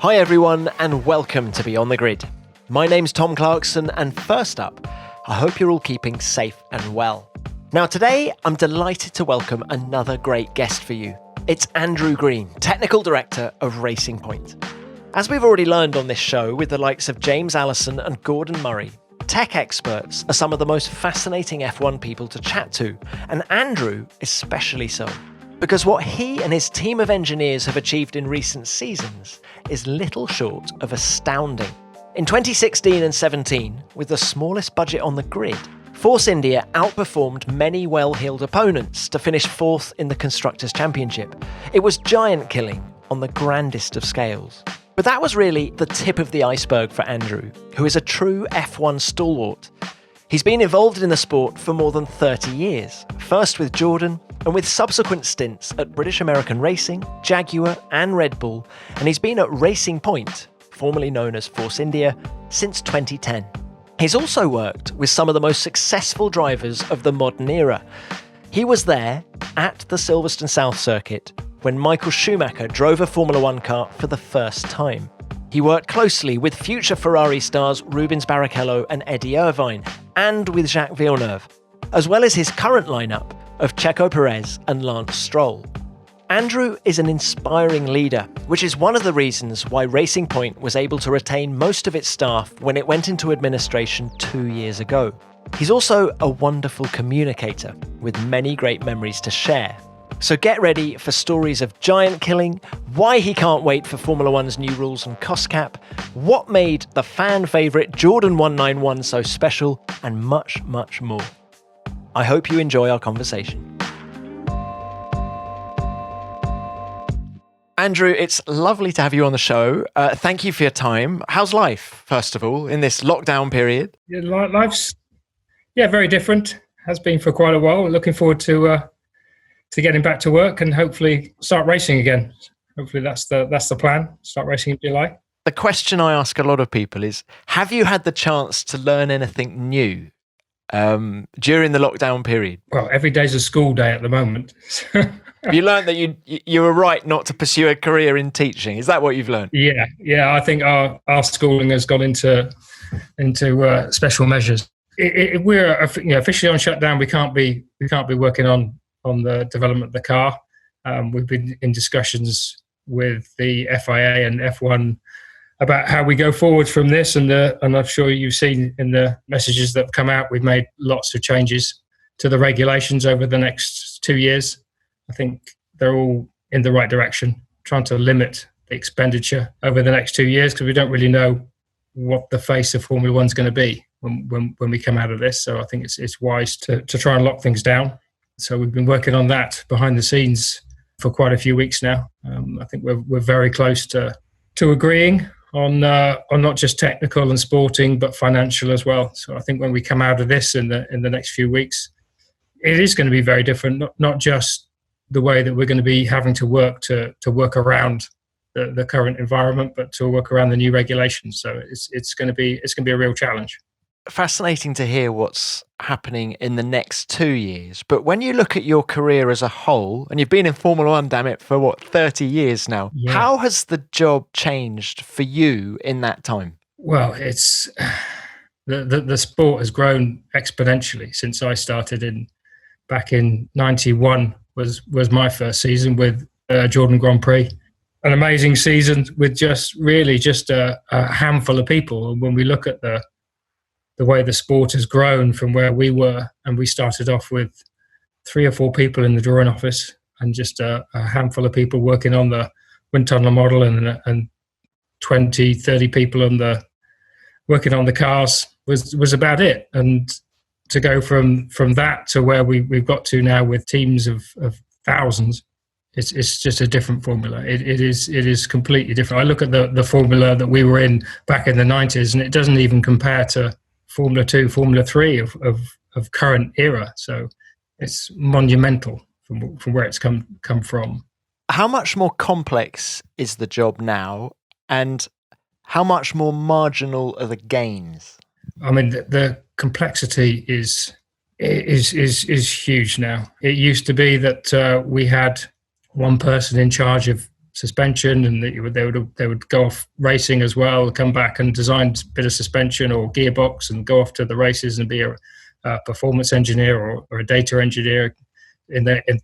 Hi everyone and welcome to Beyond the Grid. My name's Tom Clarkson and first up, I hope you're all keeping safe and well. Now today, I'm delighted to welcome another great guest for you. It's Andrew Green, Technical Director of Racing Point. As we've already learned on this show with the likes of James Allison and Gordon Murray, tech experts are some of the most fascinating F1 people to chat to, and Andrew especially so. Because what he and his team of engineers have achieved in recent seasons is little short of astounding. In 2016 and 17, with the smallest budget on the grid, Force India outperformed many well-heeled opponents to finish fourth in the Constructors' Championship. It was giant killing on the grandest of scales. But that was really the tip of the iceberg for Andrew, who is a true F1 stalwart. He's been involved in the sport for more than 30 years, first with Jordan, and with subsequent stints at British American Racing, Jaguar and Red Bull, and he's been at Racing Point, formerly known as Force India, since 2010. He's also worked with some of the most successful drivers of the modern era. He was there at the Silverstone South Circuit when Michael Schumacher drove a Formula One car for the first time. He worked closely with future Ferrari stars Rubens Barrichello and Eddie Irvine, and with Jacques Villeneuve, as well as his current lineup of Checo Perez and Lance Stroll. Andrew is an inspiring leader, which is one of the reasons why Racing Point was able to retain most of its staff when it went into administration 2 years ago. He's also a wonderful communicator with many great memories to share. So get ready for stories of giant killing, why he can't wait for Formula One's new rules and cost cap, what made the fan favourite Jordan 191 so special, and much, much more. I hope you enjoy our conversation. Andrew, it's lovely to have you on the show. Thank you for your time. How's life, first of all, in this lockdown period? Yeah, life's very different. Has been for quite a while. Looking forward to getting back to work and hopefully start racing again. Hopefully that's the plan. Start racing in July. The question I ask a lot of people is, have you had the chance to learn anything new during the lockdown period? Well, every day's a school day at the moment. You learned that you were right not to pursue a career in teaching. Is that what you've learned? Yeah. I think our schooling has gone into special measures. We're officially on shutdown. We can't be working on the development of the car. We've been in discussions with the FIA and F1 about how we go forward from this, and I'm sure you've seen in the messages that have come out, we've made lots of changes to the regulations over the next 2 years. I think they're all in the right direction, trying to limit the expenditure over the next 2 years, because we don't really know what the face of Formula One's going to be when we come out of this. So I think it's wise to try and lock things down. So we've been working on that behind the scenes for quite a few weeks now. I think we're very close to agreeing on not just technical and sporting, but financial as well. So I think when we come out of this in the next few weeks, it is going to be very different. Not just the way that we're going to be having to work around the current environment, but to work around the new regulations. So it's going to be a real challenge. Fascinating to hear what's happening in the next 2 years. But when you look at your career as a whole, and you've been in Formula One, damn it, for 30 years now, Yeah. How has the job changed for you in that time? Well, it's the sport has grown exponentially since I started back in 91 was my first season with Jordan Grand Prix. An amazing season with just a handful of people. And when we look at the way the sport has grown from where we were, and we started off with 3 or 4 people in the drawing office and just a handful of people working on the wind tunnel model and 20, 30 people working on the cars was about it. And to go from that to where we've got to now with teams of thousands, it's just a different formula. It is completely different. I look at the formula that we were in back in the 90s, and it doesn't even compare to Formula 2, Formula 3 of current era. So it's monumental from where it's come from. How much more complex is the job now, and how much more marginal are the gains? I mean, the complexity is huge now. It used to be that we had one person in charge of suspension, and they would go off racing as well, come back and design a bit of suspension or gearbox and go off to the races and be a performance engineer or a data engineer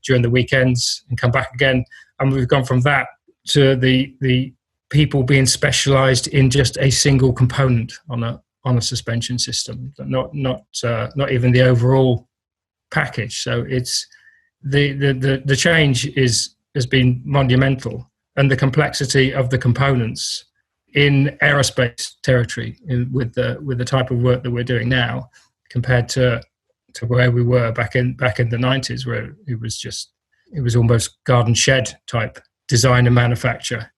during the weekends and come back again. And we've gone from that to the people being specialized in just a single component on a suspension system, not even the overall package. So it's the change has been monumental, and the complexity of the components in aerospace territory with the type of work that we're doing now compared to where we were back in the 90s, where it was almost garden shed type design and manufacture.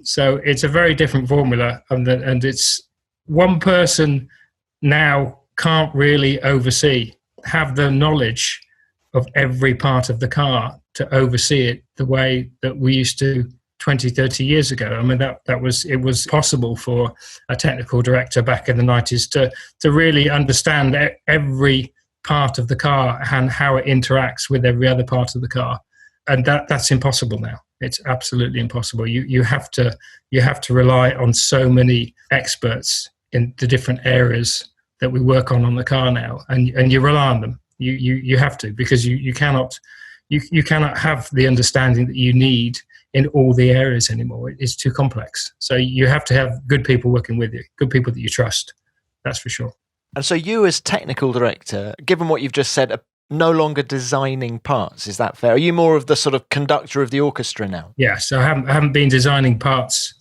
So it's a very different formula, and it's one person now can't really have the knowledge of every part of the car to oversee it the way that we used to 20, 30 years ago. I mean, it was possible for a technical director back in the 90s to really understand every part of the car and how it interacts with every other part of the car. And that's impossible now. It's absolutely impossible. You have to rely on so many experts in the different areas that we work on the car now, and you rely on them. You have to, because you cannot have the understanding that you need in all the areas anymore. It's too complex. So you have to have good people working with you, good people that you trust. That's for sure. And so you, as technical director, given what you've just said, are no longer designing parts. Is that fair? Are you more of the sort of conductor of the orchestra now? Yes, I haven't been designing parts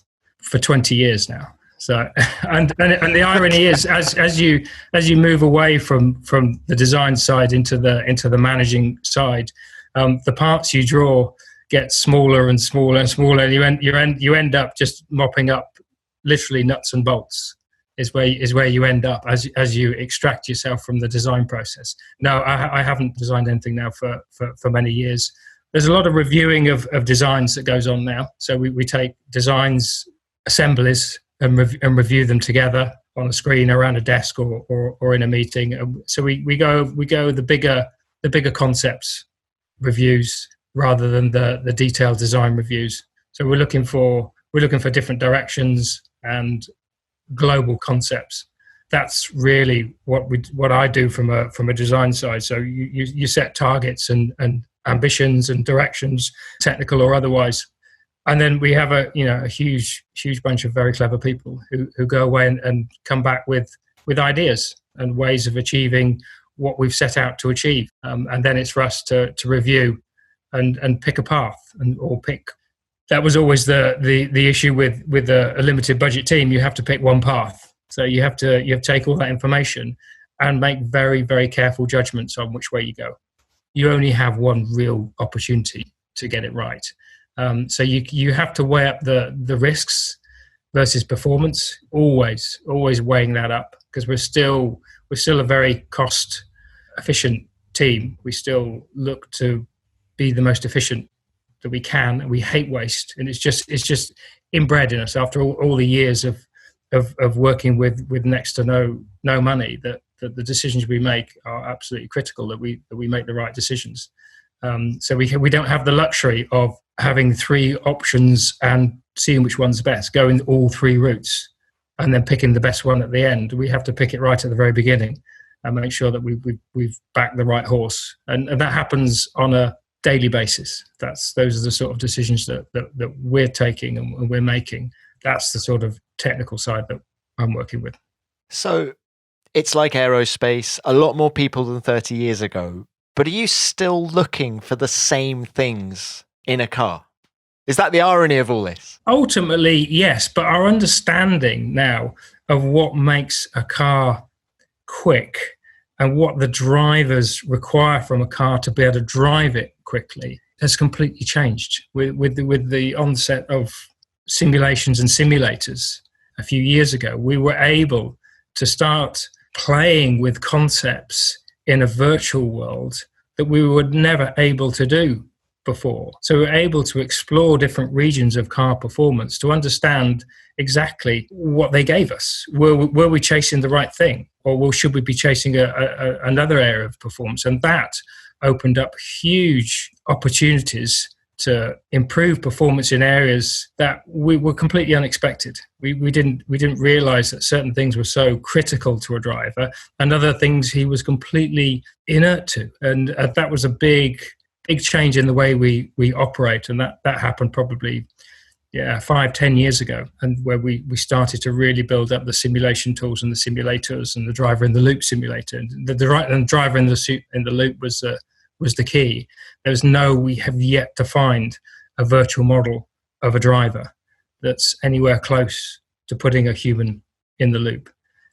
for 20 years now. So, and the irony is, as you move away from the design side into the managing side, the parts you draw get smaller and smaller and smaller. You end up just mopping up literally nuts and bolts. Is where you end up as you extract yourself from the design process. No, I haven't designed anything now for many years. There's a lot of reviewing of designs that goes on now. So we take designs, assemblies, and review them together on a screen around a desk or in a meeting. So we go the bigger concepts reviews rather than the detailed design reviews. So we're looking for different directions and global concepts. That's really what I do from a design side. So you set targets and ambitions and directions, technical or otherwise, and then we have a huge bunch of very clever people who go away and come back with ideas and ways of achieving what we've set out to achieve, and then it's for us to review and pick a path or pick. That was always the issue with a limited budget team. You have to pick one path. So you have to take all that information and make very, very careful judgments on which way you go. You only have one real opportunity to get it right. So you have to weigh up the risks versus performance. Always weighing that up, because we're still a very cost efficient team. We still look to be the most efficient that we can, and we hate waste, and it's just inbred in us after all the years of working with next to no money, that the decisions we make are absolutely critical, that we make the right decisions. So we don't have the luxury of having three options and seeing which one's best, going all three routes and then picking the best one at the end. We have to pick it right at the very beginning and make sure that we've backed the right horse, and that happens on a daily basis. Those are the sort of decisions that we're taking and we're making. That's the sort of technical side that I'm working with. So it's like aerospace, a lot more people than 30 years ago, but are you still looking for the same things in a car? Is that the irony of all this? Ultimately, yes, but our understanding now of what makes a car quick and what the drivers require from a car to be able to drive it quickly has completely changed with the onset of simulations and simulators a few years ago. We were able to start playing with concepts in a virtual world that we were never able to do before. So we're able to explore different regions of car performance to understand exactly what they gave us. Were we chasing the right thing, or should we be chasing another area of performance? And that opened up huge opportunities to improve performance in areas that we were completely unexpected. We didn't realize that certain things were so critical to a driver, and other things he was completely inert to. And that was a big change in the way we operate. And that happened probably 5-10 years ago, and where we started to really build up the simulation tools and the simulators and the driver in the loop simulator. And the driver in the loop was the key. We have yet to find a virtual model of a driver that's anywhere close to putting a human in the loop.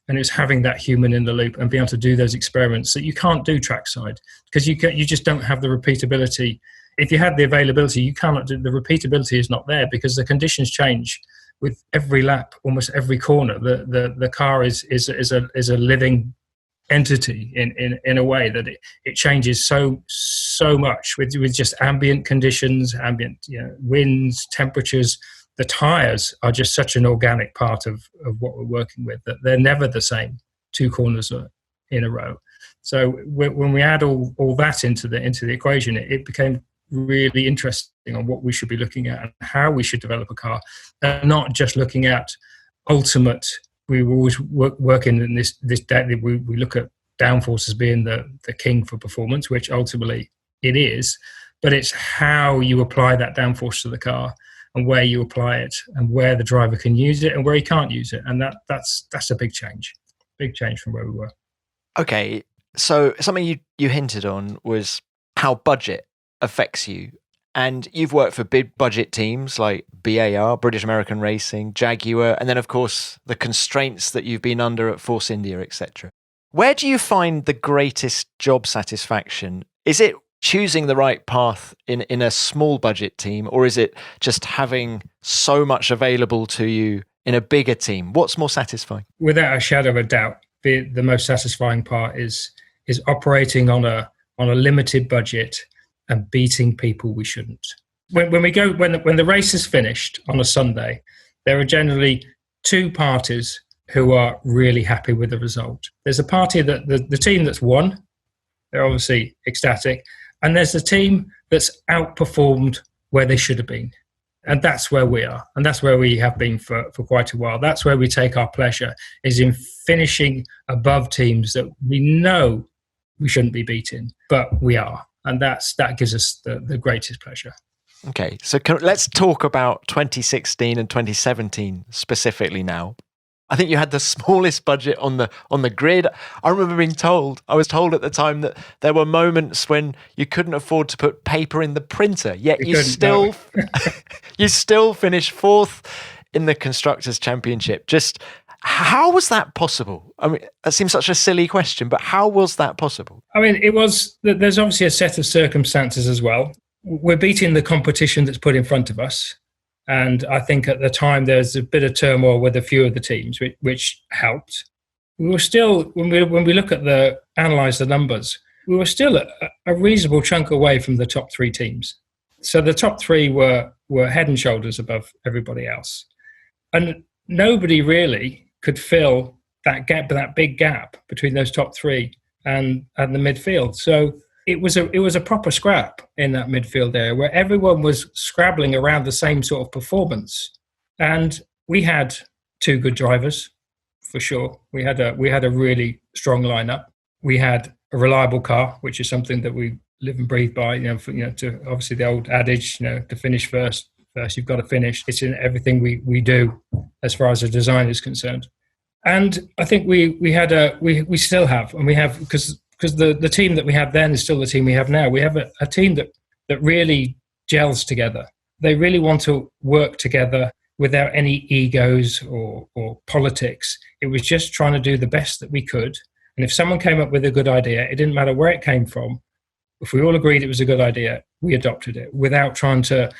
And it's having that human in the loop and being able to do those experiments that you can't do trackside, because you just don't have the repeatability. If you had the availability, you cannot do the repeatability is not there, because the conditions change with every lap, almost every corner. The car is a living entity in a way that it changes so much with just ambient conditions, ambient winds, temperatures. The tires are just such an organic part of what we're working with, that they're never the same two corners in a row. So when we add all that into the equation, it became really interesting on what we should be looking at and how we should develop a car, and not just looking at ultimate. We were always working in this we look at downforce as being the king for performance, which ultimately it is, but it's how you apply that downforce to the car and where you apply it and where the driver can use it and where he can't use it. And that's a big change from where we were. Okay, so something you hinted on was how budget affects you. And you've worked for big budget teams like BAR, British American Racing, Jaguar, and then of course the constraints that you've been under at Force India, etc. Where do you find the greatest job satisfaction? Is it choosing the right path in a small budget team, or is it just having so much available to you in a bigger team? What's more satisfying? Without a shadow of a doubt, the most satisfying part is operating on a limited budget and beating people we shouldn't. When the race is finished on a Sunday, there are generally two parties who are really happy with the result. There's a party that the team that's won, they're obviously ecstatic, and there's a team that's outperformed where they should have been. And that's where we are, and that's where we have been for quite a while. That's where we take our pleasure, is in finishing above teams that we know we shouldn't be beating, but we are. And that gives us the greatest pleasure. Okay, so let's talk about 2016 and 2017 specifically now. I think you had the smallest budget on the grid. I remember I was told at the time that there were moments when you couldn't afford to put paper in the printer, yet you still finished fourth in the Constructors' Championship. Just how was that possible? I mean, that seems such a silly question, but how was that possible? I mean, there's obviously a set of circumstances as well. We're beating the competition that's put in front of us. And I think at the time there's a bit of turmoil with a few of the teams, which helped. We were still, when we look at analyze the numbers, we were still a reasonable chunk away from the top three teams. So the top three were head and shoulders above everybody else. And nobody really could fill that gap, that big gap between those top three and the midfield. So it was a proper scrap in that midfield area where everyone was scrabbling around the same sort of performance. And we had two good drivers, for sure. We had a really strong lineup. We had a reliable car, which is something that we live and breathe by. To obviously the old adage, to finish first you've got to finish. It's in everything we do as far as the design is concerned. And I think we still have, and we have, because the team that we had then is still the team we have now. We have a team that really gels together. They really want to work together without any egos or politics. It was just trying to do the best that we could. And if someone came up with a good idea, it didn't matter where it came from. If we all agreed it was a good idea, we adopted it without trying to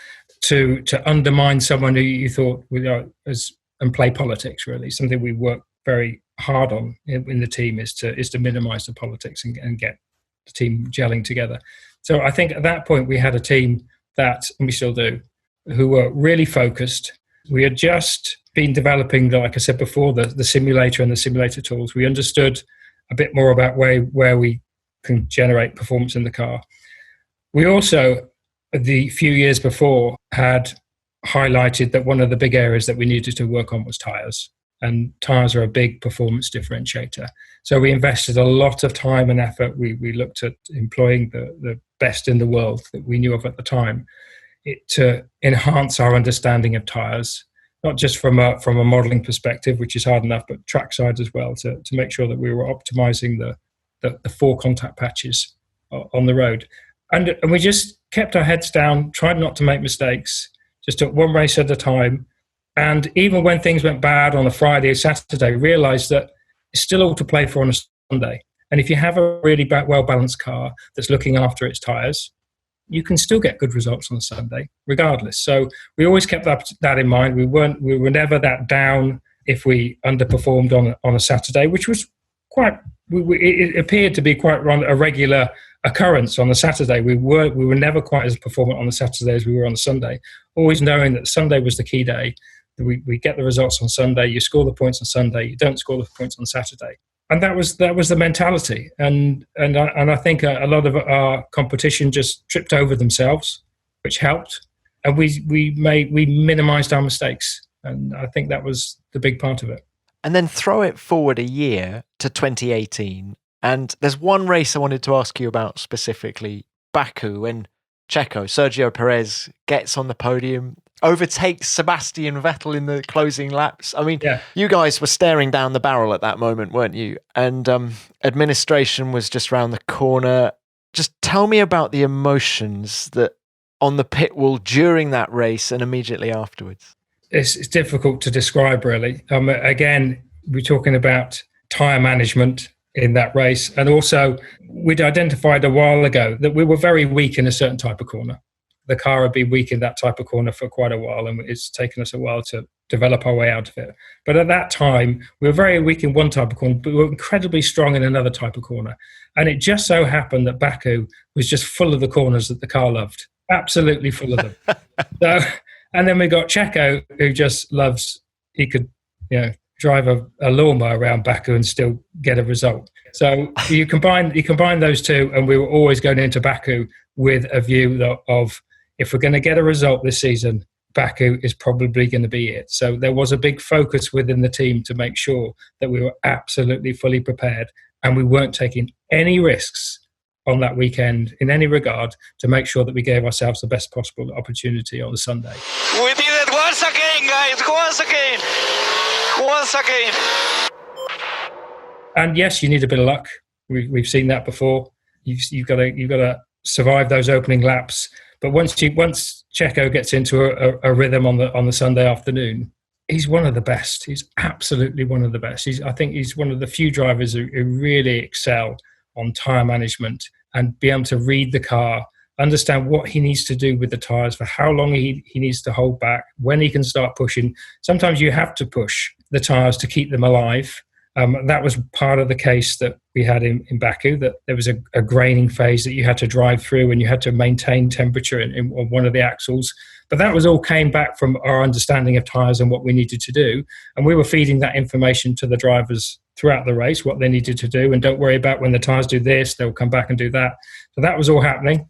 undermine someone who you thought and play politics. Really, something we work very hard on in the team is to minimise the politics and get the team gelling together. So I think at that point we had a team that, and we still do, who were really focused. We had just been developing, like I said before, the simulator and the simulator tools. We understood a bit more about where we can generate performance in the car. We also the few years before had highlighted that one of the big areas that we needed to work on was tyres. And tyres are a big performance differentiator. So we invested a lot of time and effort. We looked at employing the best in the world that we knew of at the time to enhance our understanding of tyres, not just from a modelling perspective, which is hard enough, but trackside as well, to make sure that we were optimising the 4 contact patches on the road. And we just kept our heads down, tried not to make mistakes, just took one race at a time. And even when things went bad on a Friday or Saturday, realised that it's still all to play for on a Sunday. And if you have a really well-balanced car that's looking after its tyres, you can still get good results on a Sunday, regardless. So we always kept that in mind. We were never that down if we underperformed on a Saturday, which was it appeared to be quite a regular occurrence on the Saturday. We were never quite as performant on the Saturday as we were on the Sunday, always knowing that Sunday was the key day. We get the results on Sunday, you score the points on Sunday, you don't score the points on Saturday. And that was the mentality. And I think a lot of our competition just tripped over themselves, which helped. And we minimised our mistakes. And I think that was the big part of it. And then throw it forward a year to 2018. And there's one race I wanted to ask you about specifically, Baku, when Sergio Perez gets on the podium, overtakes Sebastian Vettel in the closing laps. I mean, You guys were staring down the barrel at that moment, weren't you? And administration was just round the corner. Just tell me about the emotions that on the pit wall during that race and immediately afterwards. It's difficult to describe, really. Again, we're talking about tyre management in that race. And also, we'd identified a while ago that we were very weak in a certain type of corner. The car had been weak in that type of corner for quite a while, and it's taken us a while to develop our way out of it. But at that time, we were very weak in one type of corner, but we were incredibly strong in another type of corner. And it just so happened that Baku was just full of the corners that the car loved. Absolutely full of them. And then we got Checo, who just loves, he could, drive a lawnmower around Baku and still get a result. So you combine those two, and we were always going into Baku with a view of, if we're going to get a result this season, Baku is probably going to be it. So there was a big focus within the team to make sure that we were absolutely fully prepared, and we weren't taking any risks on that weekend in any regard, to make sure that we gave ourselves the best possible opportunity on the Sunday. We did it once again, guys, once again. And yes, you need a bit of luck. We've seen that before. You've got to survive those opening laps. But once Checo gets into a rhythm on the Sunday afternoon, he's one of the best. He's absolutely one of the best. I think he's one of the few drivers who really excel on tyre management and be able to read the car, understand what he needs to do with the tyres, for how long he needs to hold back, when he can start pushing. Sometimes you have to push the tyres to keep them alive. That was part of the case that we had in Baku, that there was a graining phase that you had to drive through, and you had to maintain temperature in one of the axles. But that was all came back from our understanding of tyres and what we needed to do. And we were feeding that information to the drivers throughout the race, what they needed to do. And don't worry about when the tyres do this, they'll come back and do that. So that was all happening.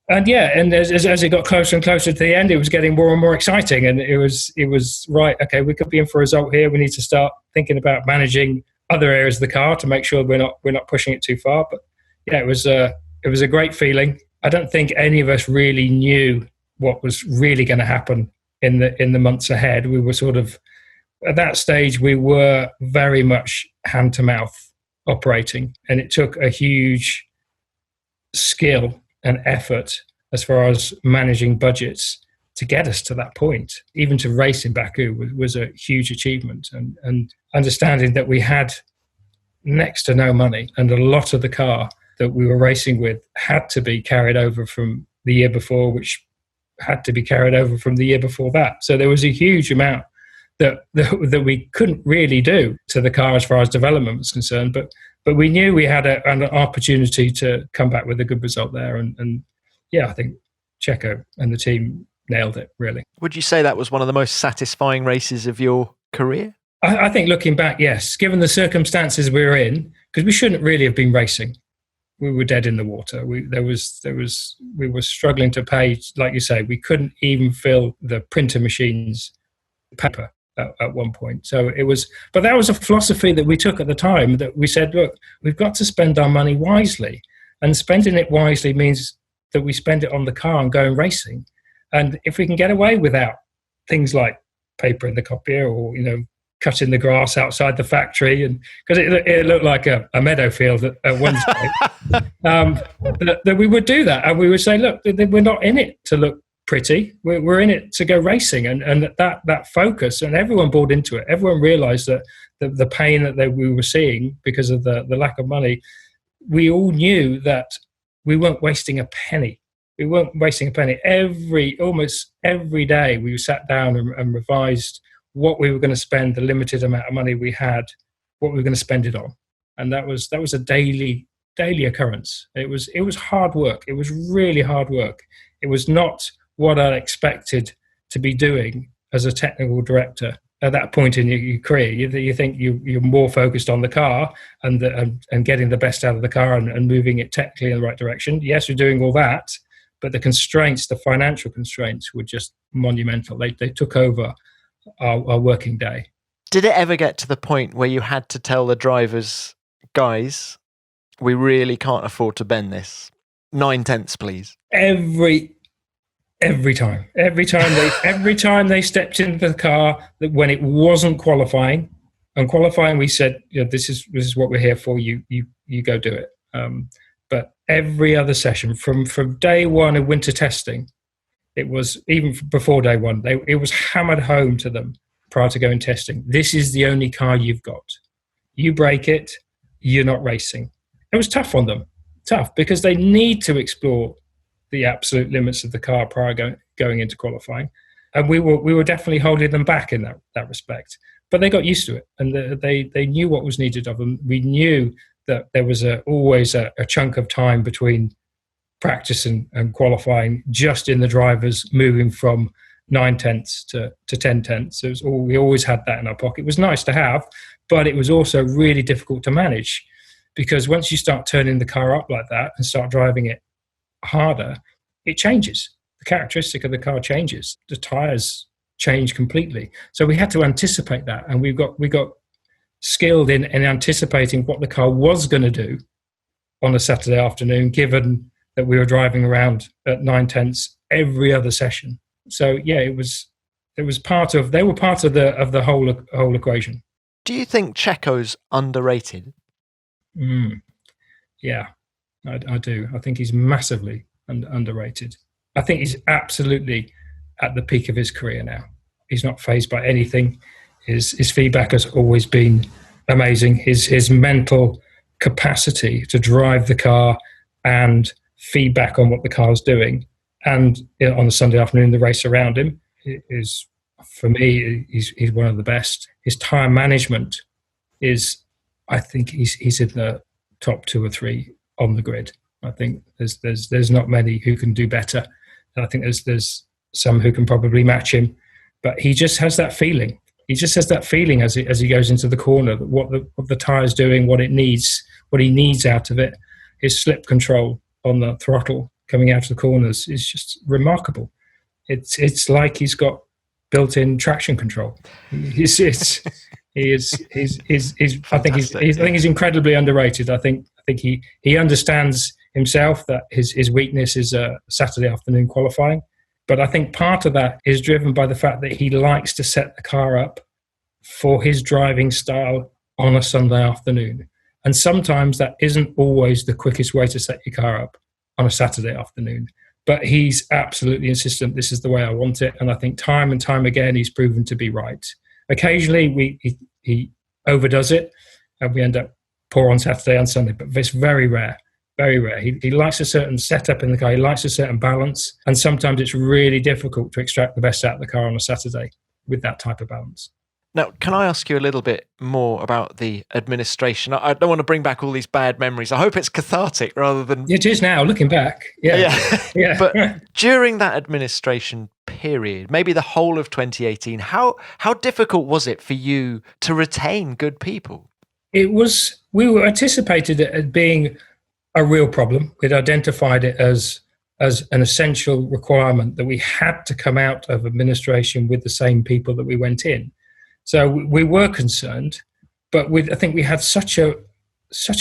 And as it got closer and closer to the end, it was getting more and more exciting. And it was right, okay, we could be in for a result here. We need to start thinking about managing other areas of the car to make sure we're not pushing it too far. But yeah, it was a great feeling. I don't think any of us really knew what was really going to happen in the months ahead. We were sort of, at that stage, we were very much hand to mouth operating, and it took a huge skill and effort as far as managing budgets to get us to that point. Even to race in Baku was a huge achievement, and understanding that we had next to no money, and a lot of the car that we were racing with had to be carried over from the year before, which had to be carried over from the year before that. So there was a huge amount that we couldn't really do to the car as far as development was concerned, but we knew we had an opportunity to come back with a good result there. And yeah, I think Checo and the team nailed it, really. Would you say that was one of the most satisfying races of your career? I think looking back, yes, given the circumstances we were in, because we shouldn't really have been racing. were dead in the water. We were struggling to pay, like you say. We couldn't even fill the printer machines paper at one point. So it was, but that was a philosophy that we took at the time, that we said, look, we've got to spend our money wisely, and spending it wisely means that we spend it on the car and going racing. And if we can get away without things like paper in the copier, or cutting the grass outside the factory, and because it looked like a meadow field at one stage, that we would do that, and we would say, look, we're not in it to look pretty, we're in it to go racing, and that focus, and everyone bought into it. Everyone realized that the pain that we were seeing because of the lack of money, we all knew that we weren't wasting a penny. We weren't wasting a penny. Almost every day we sat down and revised what we were going to spend, the limited amount of money we had, what we were going to spend it on. And that was a daily occurrence. It was hard work. It was really hard work. It was not what I expected to be doing as a technical director at that point in your career. You think you're more focused on the car and getting the best out of the car and moving it technically in the right direction. Yes, we're doing all that, but the constraints, the financial constraints, were just monumental. They took over our working day. Did it ever get to the point where you had to tell the drivers, guys, we really can't afford to bend this? 9/10, please. Every time they stepped into the car, that when it wasn't qualifying, we said, this is what we're here for. You go do it. But every other session, from day one of winter testing, it was, even before day one, it was hammered home to them prior to going testing. This is the only car you've got. You break it, you're not racing. It was tough on them, because they need to explore the absolute limits of the car prior going into qualifying, and we were definitely holding them back in that respect. But they got used to it, and they knew what was needed of them. We knew that there was always a chunk of time between practice and qualifying, just in the drivers moving from 9/10 to 10/10. We always had that in our pocket. It was nice to have, but it was also really difficult to manage, because once you start turning the car up like that and start driving it harder, it changes. The characteristic of the car changes. The tires change completely. So we had to anticipate that, and we got skilled in anticipating what the car was going to do on a Saturday afternoon, given that we were driving around at 9/10 every other session. So yeah, they were part of the whole equation. Do you think Checo's underrated? Yeah, I do. I think he's massively underrated. I think he's absolutely at the peak of his career now. He's not fazed by anything. His feedback has always been amazing. His mental capacity to drive the car and feedback on what the car's doing, and on a Sunday afternoon, the race around him, is, for me, he's one of the best. His tyre management is, I think he's in the top 2 or 3 on the grid. I think there's not many who can do better. I think there's some who can probably match him, but he just has that feeling. He just has that feeling as he goes into the corner, that what the tyre's doing, what he needs out of it. His slip control on the throttle coming out of the corners is just remarkable. It's like he's got built-in traction control. I think he's incredibly underrated. I think he understands himself that his weakness is Saturday afternoon qualifying. But I think part of that is driven by the fact that he likes to set the car up for his driving style on a Sunday afternoon. And sometimes that isn't always the quickest way to set your car up on a Saturday afternoon. But he's absolutely insistent, this is the way I want it. And I think time and time again, he's proven to be right. Occasionally, he overdoes it, and we end up poor on Saturday and Sunday, but it's very rare. Very rare. He likes a certain setup in the car. He likes a certain balance. And sometimes it's really difficult to extract the best out of the car on a Saturday with that type of balance. Now, can I ask you a little bit more about the administration? I don't want to bring back all these bad memories. I hope it's cathartic rather than... It is now, looking back. Yeah. Yeah. But during that administration period, maybe the whole of 2018, how difficult was it for you to retain good people? We were anticipated as being a real problem. We'd identified it as an essential requirement that we had to come out of administration with the same people that we went in. So we were concerned, but I think we had such a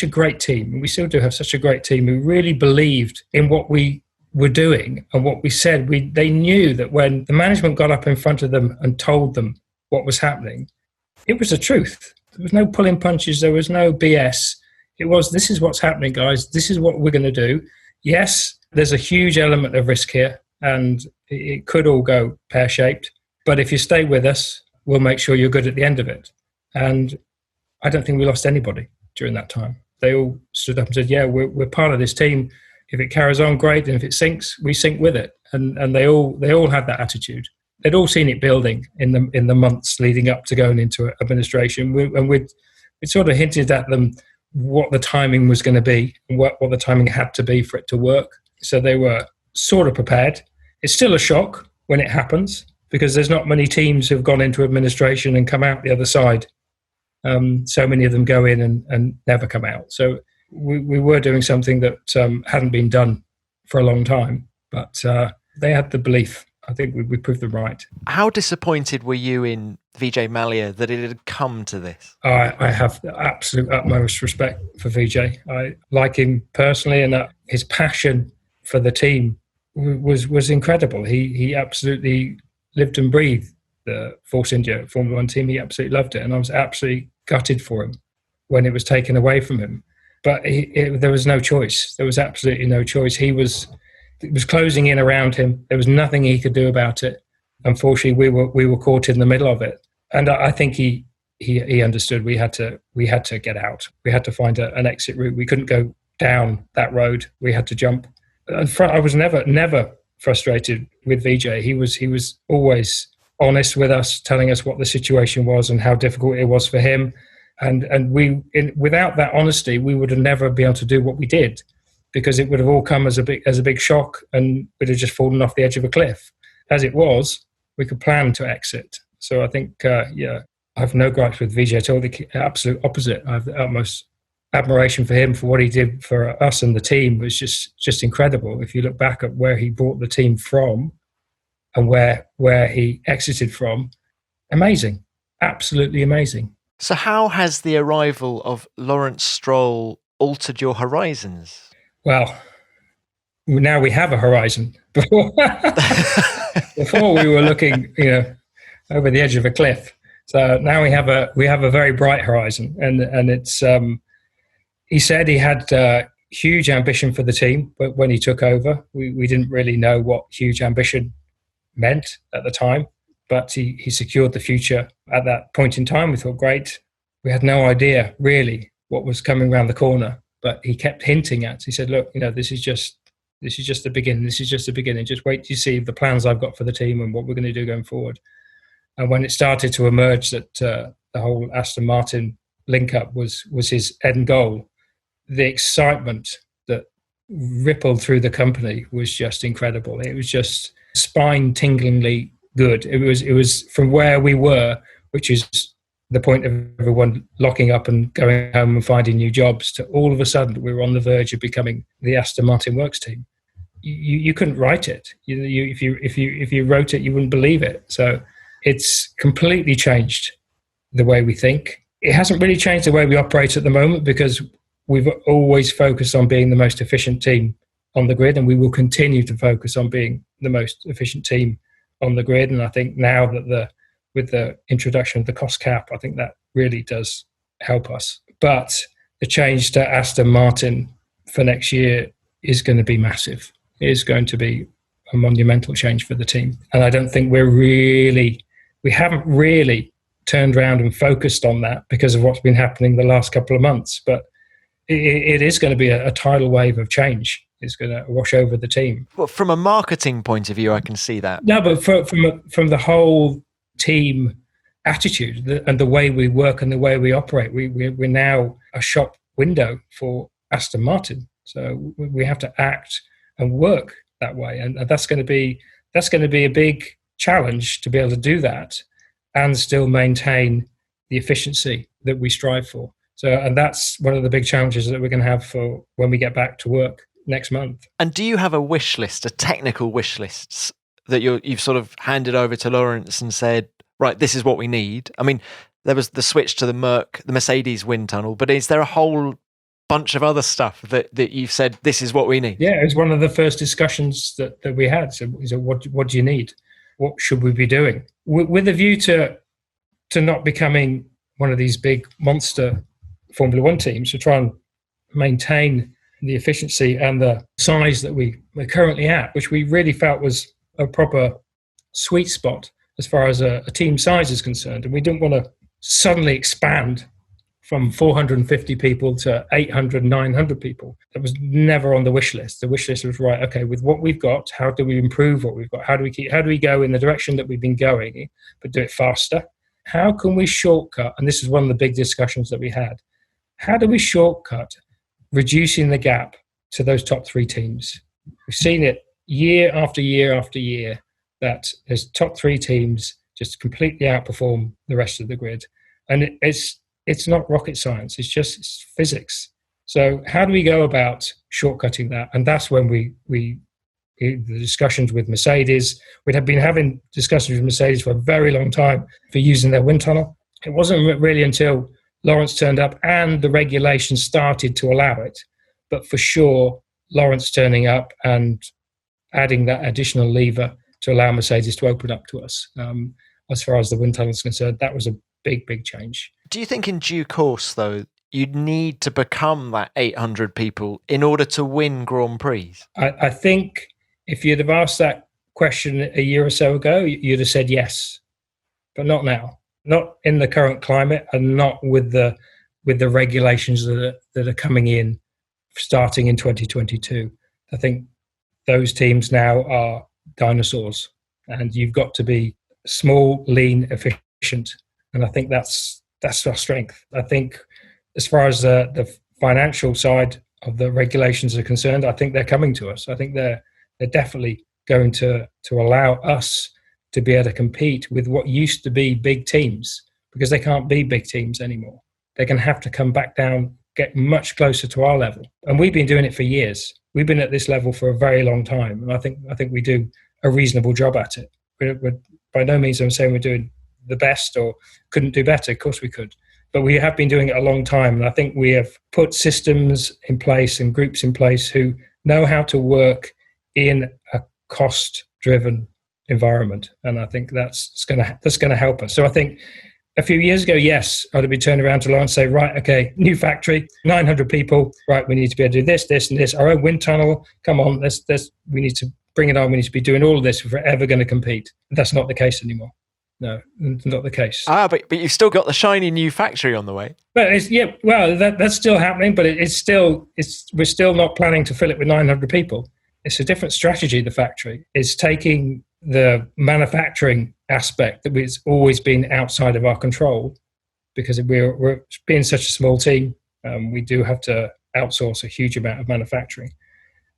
great team, and we still do have such a great team who really believed in what we were doing and what we said. They knew that when the management got up in front of them and told them what was happening, it was the truth. There was no pulling punches. There was no BS. It was, this is what's happening, guys. This is what we're going to do. Yes, there's a huge element of risk here, and it could all go pear-shaped. But if you stay with us, we'll make sure you're good at the end of it. And I don't think we lost anybody during that time. They all stood up and said, yeah, we're part of this team. If it carries on, great. And if it sinks, we sink with it. And they all had that attitude. They'd all seen it building in the months leading up to going into administration. We'd sort of hinted at them what the timing was going to be and what the timing had to be for it to work. So they were sort of prepared. It's still a shock when it happens, because there's not many teams who've gone into administration and come out the other side. So many of them go in and never come out. So we were doing something that hadn't been done for a long time, but they had the belief. I think we proved them right. How disappointed were you in Vijay Mallya that it had come to this? I have the absolute utmost respect for Vijay. I like him personally, and his passion for the team was incredible. He absolutely lived and breathed the Force India Formula One team. He absolutely loved it, and I was absolutely gutted for him when it was taken away from him. But there was no choice. There was absolutely no choice. It was closing in around him. There was nothing he could do about it. Unfortunately, we were caught in the middle of it, and I think he understood we had to get out. We had to find an exit route. We couldn't go down that road. We had to jump. I was never frustrated with Vijay. He was always honest with us, telling us what the situation was and how difficult it was for him. And without that honesty, we would have never been able to do what we did, because it would have all come as a big shock, and we'd have just fallen off the edge of a cliff. As it was, we could plan to exit. So I think, I have no gripes with Vijay at all. The absolute opposite. I have the utmost admiration for him, for what he did for us and the team was just incredible. If you look back at where he brought the team from and where he exited from, amazing, absolutely amazing. So how has the arrival of Lawrence Stroll altered your horizons? Well, now we have a horizon. Before we were looking, over the edge of a cliff. So now we have a very bright horizon, and it's. He said he had huge ambition for the team, but when he took over, we didn't really know what huge ambition meant at the time. But he secured the future at that point in time. We thought, great. We had no idea really what was coming around the corner, but he kept hinting at. He said, "Look, this is just the beginning. This is just the beginning. Just wait till you see the plans I've got for the team and what we're going to do going forward." And when it started to emerge that the whole Aston Martin link-up was his end goal, the excitement that rippled through the company was just incredible. It was just spine-tinglingly good. It was from where we were, which is the point of everyone locking up and going home and finding new jobs, to all of a sudden we were on the verge of becoming the Aston Martin Works team. You couldn't write it. If you wrote it, you wouldn't believe it. So it's completely changed the way we think. It hasn't really changed the way we operate at the moment, because we've always focused on being the most efficient team on the grid, and we will continue to focus on being the most efficient team on the grid. And I think now that with the introduction of the cost cap, I think that really does help us. But the change to Aston Martin for next year is going to be massive. It is going to be a monumental change for the team. And I don't think we haven't really turned around and focused on that because of what's been happening the last couple of months. But it is going to be a tidal wave of change. It's going to wash over the team. Well, from a marketing point of view, I can see that. No, but from the whole team attitude and the way we work and the way we operate, we're now a shop window for Aston Martin. So we have to act and work that way, and that's going to be a big challenge to be able to do that and still maintain the efficiency that we strive for. So, and that's one of the big challenges that we're going to have for when we get back to work next month. And do you have a wish list, a technical wish list that you've sort of handed over to Lawrence and said, right, this is what we need? I mean, there was the switch to the Mercedes wind tunnel, but is there a whole bunch of other stuff that you've said, this is what we need? Yeah, it was one of the first discussions that we had. So what do you need? What should we be doing? With a view to not becoming one of these big monster Formula One teams, to try and maintain the efficiency and the size that we're currently at, which we really felt was a proper sweet spot as far as a team size is concerned. And we didn't want to suddenly expand from 450 people to 800, 900 people. That was never on the wish list. The wish list was, right, okay, with what we've got, how do we improve what we've got? How do we go in the direction that we've been going, but do it faster? How can we shortcut? And this is one of the big discussions that we had. How do we shortcut reducing the gap to those top three teams? We've seen it year after year after year that there's top three teams just completely outperform the rest of the grid. And it's not rocket science, it's physics. So how do we go about shortcutting that? And that's when the discussions with Mercedes, we had been having discussions with Mercedes for a very long time for using their wind tunnel. It wasn't really until Lawrence turned up and the regulations started to allow it. But for sure, Lawrence turning up and adding that additional lever to allow Mercedes to open up to us. As far as the wind tunnel is concerned, that was a big, big change. Do you think in due course, though, you'd need to become that 800 people in order to win Grand Prix? I think if you'd have asked that question a year or so ago, you'd have said yes, but not now. Not in the current climate, and not with the regulations that are coming in starting in 2022. I think those teams now are dinosaurs, and you've got to be small, lean, efficient. And I think that's our strength. I think as far as the financial side of the regulations are concerned, I think they're coming to us. I think they're definitely going to allow us to be able to compete with what used to be big teams, because they can't be big teams anymore. They're going to have to come back down, get much closer to our level. And we've been doing it for years. We've been at this level for a very long time. And I think we do a reasonable job at it. We're by no means I'm saying we're doing the best or couldn't do better. Of course we could. But we have been doing it a long time. And I think we have put systems in place and groups in place who know how to work in a cost-driven environment. And I think that's going to help us. So I think a few years ago, yes, I'd have been turned around to Lawrence and say, right, okay, new factory, 900 people, right, we need to be able to do this, this, and this. Our own wind tunnel, come on, we need to bring it on. We need to be doing all of this if we're ever going to compete. That's not the case anymore. No, not the case. But you've still got the shiny new factory on the way. But that's still happening, but we're still not planning to fill it with 900 people. It's a different strategy, the factory. It's taking the manufacturing aspect that has always been outside of our control, because we're being such a small team, we do have to outsource a huge amount of manufacturing,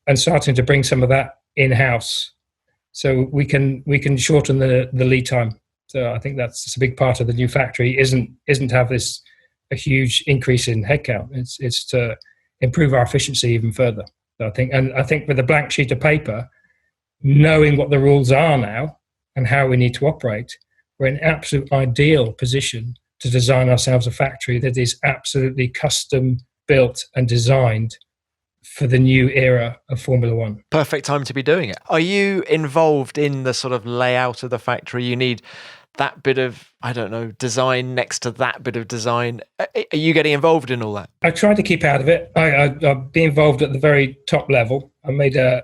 and starting to bring some of that in-house so we can shorten the lead time. So I think that's a big part of the new factory. Isn't to have a huge increase in headcount. It's to improve our efficiency even further. So I think with a blank sheet of paper, knowing what the rules are now and how we need to operate, we're in an absolute ideal position to design ourselves a factory that is absolutely custom built and designed for the new era of Formula One. Perfect time to be doing it. Are you involved in the sort of layout of the factory? You need that bit of, I don't know, design next to that bit of design. Are you getting involved in all that? I try to keep out of it. I'll be involved at the very top level. I made a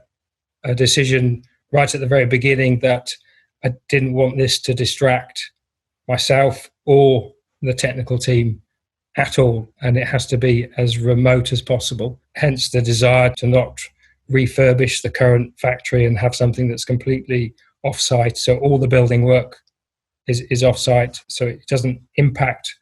decision right at the very beginning that I didn't want this to distract myself or the technical team at all, and it has to be as remote as possible. Hence the desire to not refurbish the current factory and have something that's completely off-site. So all the building work is off-site, so it doesn't impact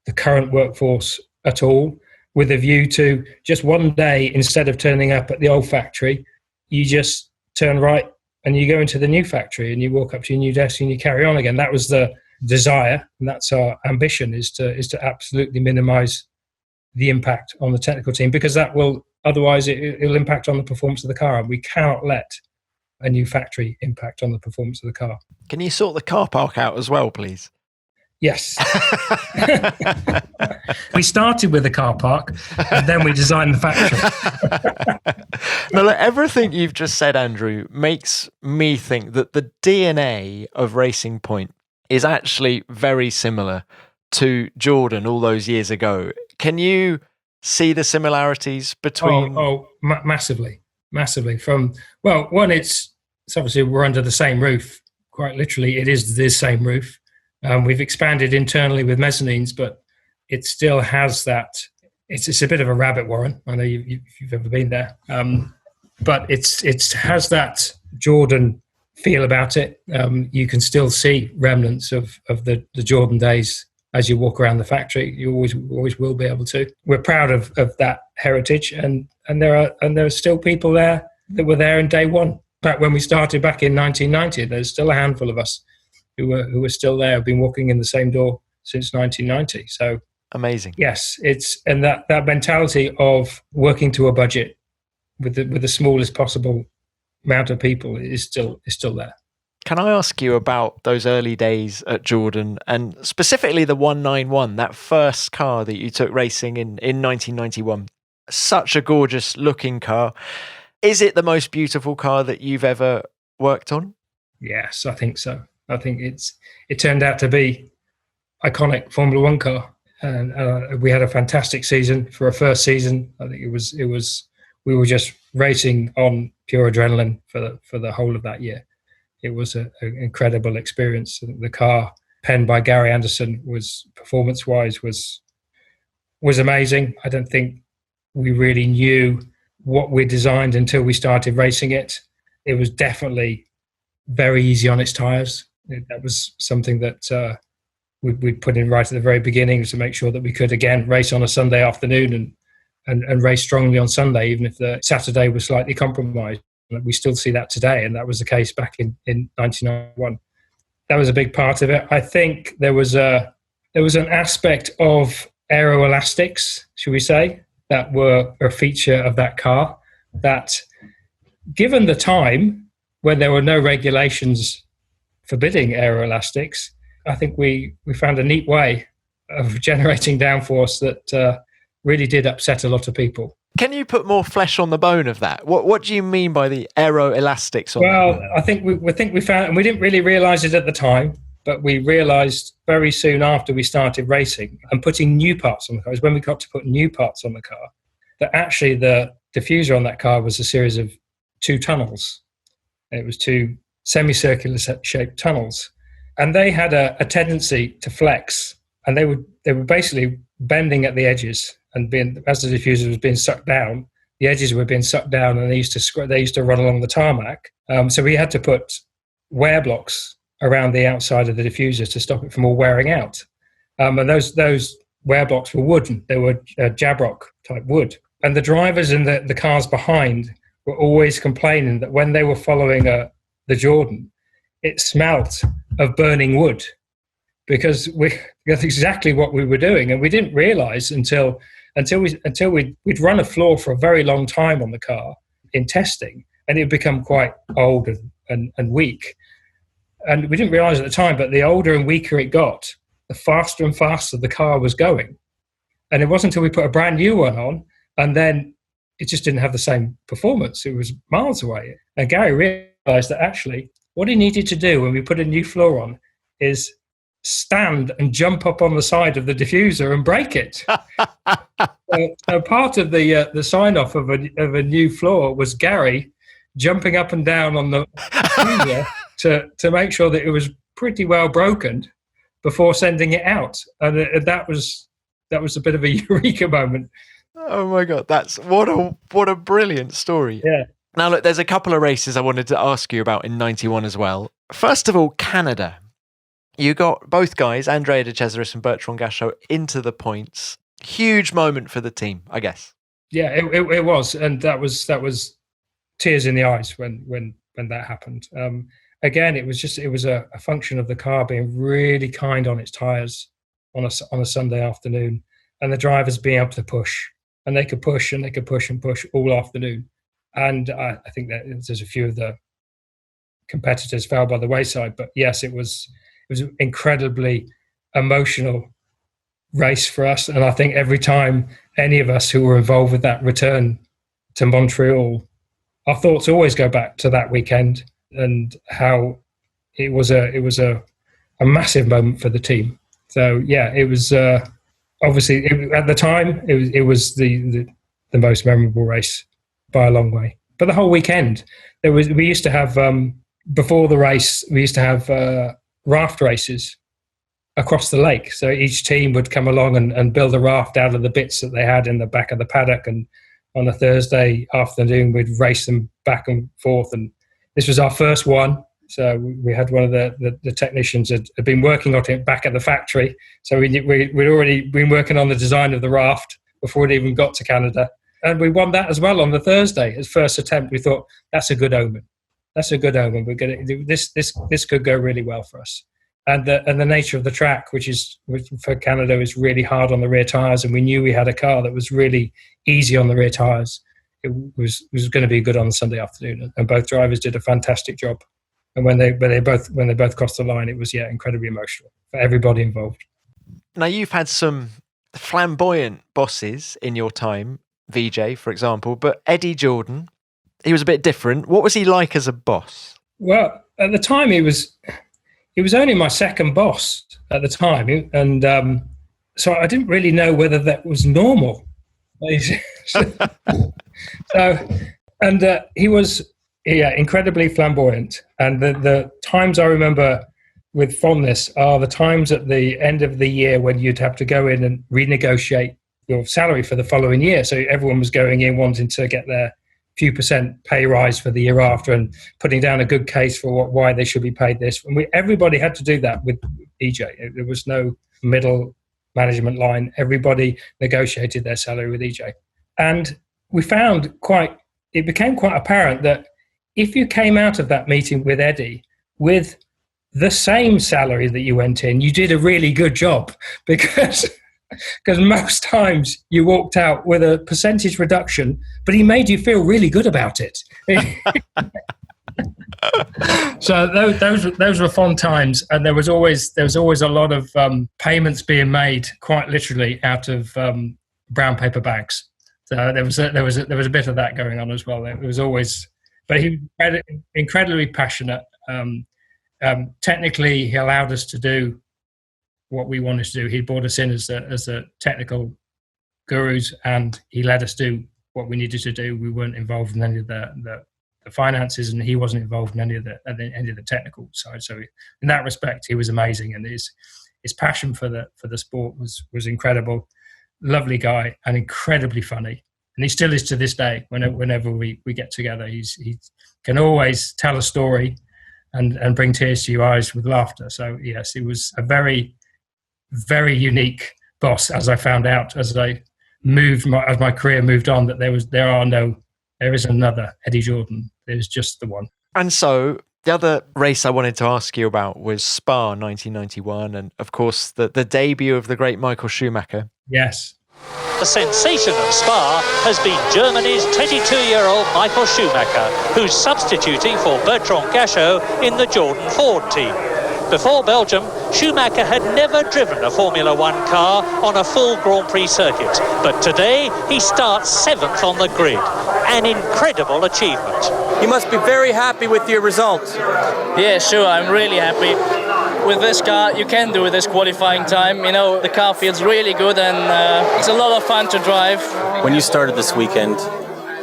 the current workforce at all, with a view to just one day, instead of turning up at the old factory, you just turn right and you go into the new factory and you walk up to your new desk and you carry on again. That was the desire, and that's our ambition, is to absolutely minimize the impact on the technical team, because that will otherwise it'll impact on the performance of the car, and we cannot let a new factory impact on the performance of the car. Can you sort the car park out as well, please? Yes. We started with the car park and then we designed the factory. Now, look, everything you've just said, Andrew, makes me think that the DNA of Racing Point is actually very similar to Jordan all those years ago. Can you see the similarities between? Massively. From, well, one, it's obviously we're under the same roof. Quite literally, it is the same roof. We've expanded internally with mezzanines, but it still has that. It's a bit of a rabbit warren. I know you've ever been there, but it has that Jordan feel about it. You can still see remnants of the Jordan days as you walk around the factory. You always will be able to. We're proud of that heritage, and there are still people there that were there in day one. Back when we started back in 1990, there's still a handful of us who are still there, have been walking in the same door since 1990. So amazing. Yes, and that mentality of working to a budget with the smallest possible amount of people is still there. Can I ask you about those early days at Jordan, and specifically the 191, that first car that you took racing in 1991? Such a gorgeous looking car. Is it the most beautiful car that you've ever worked on? Yes, I think so. I think it turned out to be iconic Formula One car, and we had a fantastic season for a first season. I think it was we were just racing on pure adrenaline for the whole of that year. It was an incredible experience. The car penned by Gary Anderson was performance-wise was amazing. I don't think we really knew what we designed until we started racing it. It was definitely very easy on its tyres. That was something that we'd put in right at the very beginning to make sure that we could, again, race on a Sunday afternoon and race strongly on Sunday, even if the Saturday was slightly compromised. We still see that today, and that was the case back in 1991. That was a big part of it. I think there was an aspect of aeroelastics, should we say, that were a feature of that car that, given the time when there were no regulations forbidding aeroelastics, I think we found a neat way of generating downforce that really did upset a lot of people. Can you put more flesh on the bone of that? What do you mean by the aeroelastics? Well, I think we found, and we didn't really realise it at the time, but we realised very soon after we started racing and putting new parts on the car, when we got to put new parts on the car, that actually the diffuser on that car was a series of two tunnels. It was two semicircular shaped tunnels, and they had a tendency to flex, and they were basically bending at the edges, and as the diffuser was being sucked down, the edges were being sucked down, and they used to run along the tarmac. So we had to put wear blocks around the outside of the diffuser to stop it from all wearing out. And those wear blocks were wooden. They were Jabrock type wood. And the drivers in the cars behind were always complaining that when they were following the Jordan, it smelt of burning wood, because that's exactly what we were doing. And we didn't realise until we'd run a floor for a very long time on the car in testing, and it had become quite old and weak. And we didn't realise at the time, but the older and weaker it got, the faster and faster the car was going. And it wasn't until we put a brand new one on, and then it just didn't have the same performance. It was miles away. And Gary realised that actually what he needed to do when we put a new floor on is stand and jump up on the side of the diffuser and break it. So part of the sign-off of a new floor was Gary jumping up and down on the diffuser to make sure that it was pretty well broken before sending it out. And that was a bit of a eureka moment. Oh my God, that's what a brilliant story. Yeah. Now look, there's a couple of races I wanted to ask you about in 91 as well. First of all, Canada. You got both guys, Andrea de Cesaris and Bertrand Gachot, into the points. Huge moment for the team, I guess. Yeah, it was, and that was tears in the eyes when that happened. Again, it was a function of the car being really kind on its tyres on a Sunday afternoon, and the drivers being able to push. And they could push and they could push and push all afternoon. And I think that there's a few of the competitors fell by the wayside. But yes, it was an incredibly emotional race for us. And I think every time any of us who were involved with that return to Montreal, our thoughts always go back to that weekend and how it was a massive moment for the team. So yeah, it was obviously at the time it was the most memorable race by a long way. But the whole weekend, we used to have before the race we used to have raft races across the lake. So each team would come along and build a raft out of the bits that they had in the back of the paddock, and on a Thursday afternoon we'd race them back and forth. And this was our first one. So we had one of the technicians had been working on it back at the factory. So we'd already been working on the design of the raft before it even got to Canada. And we won that as well on the Thursday. As first attempt, we thought, that's a good omen. That's a good omen. We're going to this could go really well for us. And the nature of the track, which for Canada is really hard on the rear tyres, and we knew we had a car that was really easy on the rear tyres. It was going to be good on Sunday afternoon, and both drivers did a fantastic job. And when they both crossed the line, it was incredibly emotional for everybody involved. Now, you've had some flamboyant bosses in your time, VJ, for example, but Eddie Jordan, he was a bit different. What was he like as a boss? Well, at the time, he was only my second boss at the time, and so I didn't really know whether that was normal. He was incredibly flamboyant, and the times I remember with fondness are the times at the end of the year when you'd have to go in and renegotiate your salary for the following year. So everyone was going in wanting to get their few percent pay rise for the year after and putting down a good case for why they should be paid this. And everybody had to do that with EJ. There was no middle management line. Everybody negotiated their salary with EJ. And we found it became quite apparent that if you came out of that meeting with Eddie with the same salary that you went in, you did a really good job, because most times you walked out with a percentage reduction, but he made you feel really good about it. So those were fun times, and there was always a lot of payments being made, quite literally, out of brown paper bags. So there was a bit of that going on as well. It was always, but he was incredibly passionate. Technically, he allowed us to do what we wanted to do. He brought us in as the technical gurus, and he let us do what we needed to do. We weren't involved in any of the finances, and he wasn't involved in any of the technical side. So in that respect, he was amazing, and his passion for the sport was incredible. Lovely guy and incredibly funny, and he still is to this day. Whenever we get together, he can always tell a story and bring tears to your eyes with laughter. So yes, it was a very, very unique boss, as I found out as my career moved on, that there is another Eddie Jordan. There's just the one. And so the other race I wanted to ask you about was Spa 1991, and of course the debut of the great Michael Schumacher. Yes. The sensation of Spa has been Germany's 22-year-old Michael Schumacher, who's substituting for Bertrand Gachot in the Jordan Ford team. Before Belgium, Schumacher had never driven a Formula One car on a full Grand Prix circuit, but today he starts 7th on the grid. An incredible achievement. You must be very happy with your results. Yeah, sure, I'm really happy. With this car, you can do this qualifying time. You know, the car feels really good, and it's a lot of fun to drive. When you started this weekend,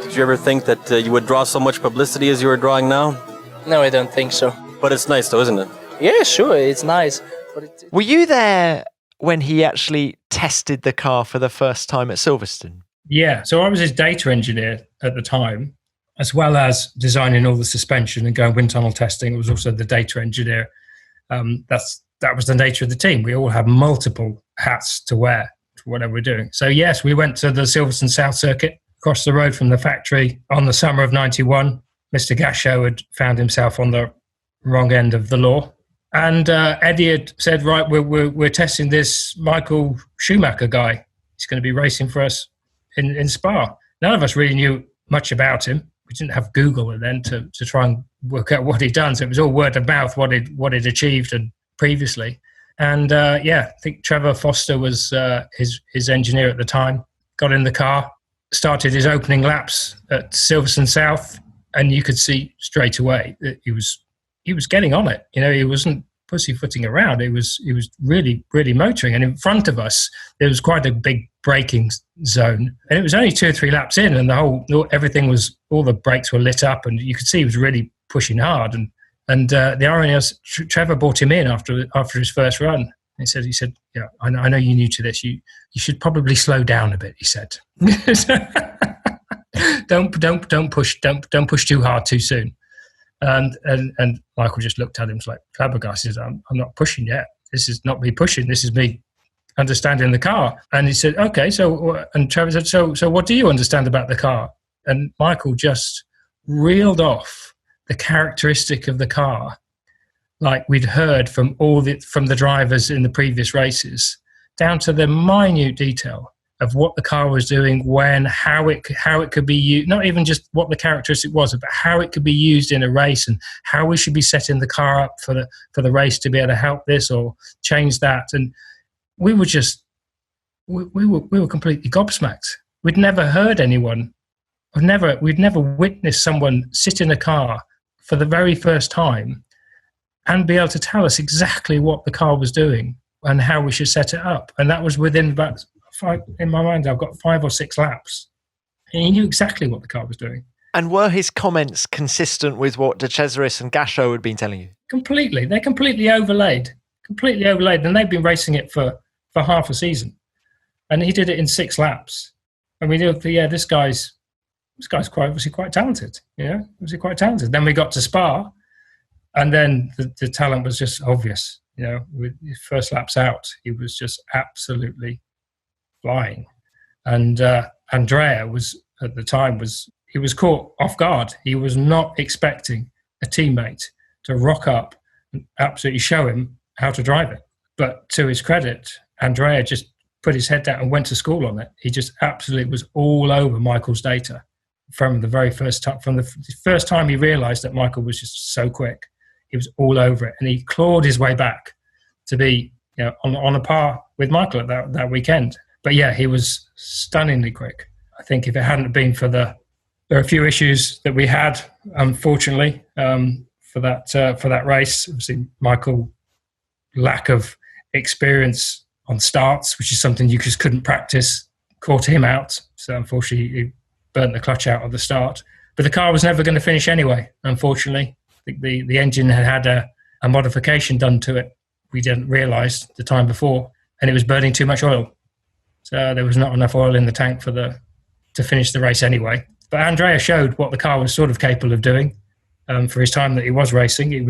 did you ever think that you would draw so much publicity as you are drawing now? No, I don't think so. But it's nice though, isn't it? Yeah, sure, it's nice. But Were you there when he actually tested the car for the first time at Silverstone? Yeah, so I was his data engineer at the time, as well as designing all the suspension and going wind tunnel testing. It was also the data engineer. That was the nature of the team. We all had multiple hats to wear for whatever we're doing. So yes, we went to the Silverstone South Circuit, across the road from the factory on the summer of 91. Mr. Gachot had found himself on the wrong end of the law. And Eddie had said, right, we're testing this Michael Schumacher guy. He he's going to be racing for us in Spa. None of us really knew much about him. We didn't have Google then to try and work out what he'd done. So it was all word of mouth, what he'd achieved and previously. And I think Trevor Foster was his engineer at the time. Got in the car, started his opening laps at Silverstone South, and you could see straight away that he was getting on it. He wasn't pussyfooting around. He was really, really motoring. And in front of us, there was quite a big braking zone. And it was only 2 or 3 laps in, and all the brakes were lit up, and you could see he was really pushing hard. And the irony is, Trevor brought him in after his first run. He said, yeah, I know you're new to this. You should probably slow down a bit. He said, don't push too hard too soon. And Michael just looked at him like flabbergasted. I'm not pushing yet. This is not me pushing. This is me understanding the car. And he said, okay. And Trevor said, so what do you understand about the car? And Michael just reeled off the characteristic of the car, like we'd heard from the drivers in the previous races, down to the minute detail of what the car was doing, when, how it could be used, not even just what the characteristic was, but how it could be used in a race, and how we should be setting the car up for the race to be able to help this or change that. And we were completely gobsmacked. We'd never heard anyone, we'd never witnessed someone sit in a car for the very first time and be able to tell us exactly what the car was doing and how we should set it up. And that was within about 5, in my mind, I've got 5 or 6 laps. And he knew exactly what the car was doing. And were his comments consistent with what De Cesaris and Gasho had been telling you? Completely. They're completely overlaid. And they've been racing it for half a season. And he did it in 6 laps. And we knew, this guy's quite talented. Was he quite talented? Then we got to Spa, and then the talent was just obvious. With his first laps out, he was just absolutely flying. And Andrea was at the time he was caught off guard. He was not expecting a teammate to rock up and absolutely show him how to drive it. But to his credit, Andrea just put his head down and went to school on it. He just absolutely was all over Michael's data from the very first time. From the first time he realised that Michael was just so quick, he was all over it, and he clawed his way back to be on a par with Michael at that weekend. But yeah, he was stunningly quick. I think if it hadn't been for there are a few issues that we had, unfortunately, for that race. Obviously, Michael, lack of experience on starts, which is something you just couldn't practice, caught him out. So unfortunately, he burnt the clutch out at the start. But the car was never going to finish anyway, unfortunately. I think the engine had a modification done to it we didn't realise the time before, and it was burning too much oil. So there was not enough oil in the tank to finish the race anyway. But Andrea showed what the car was sort of capable of doing for his time that he was racing. He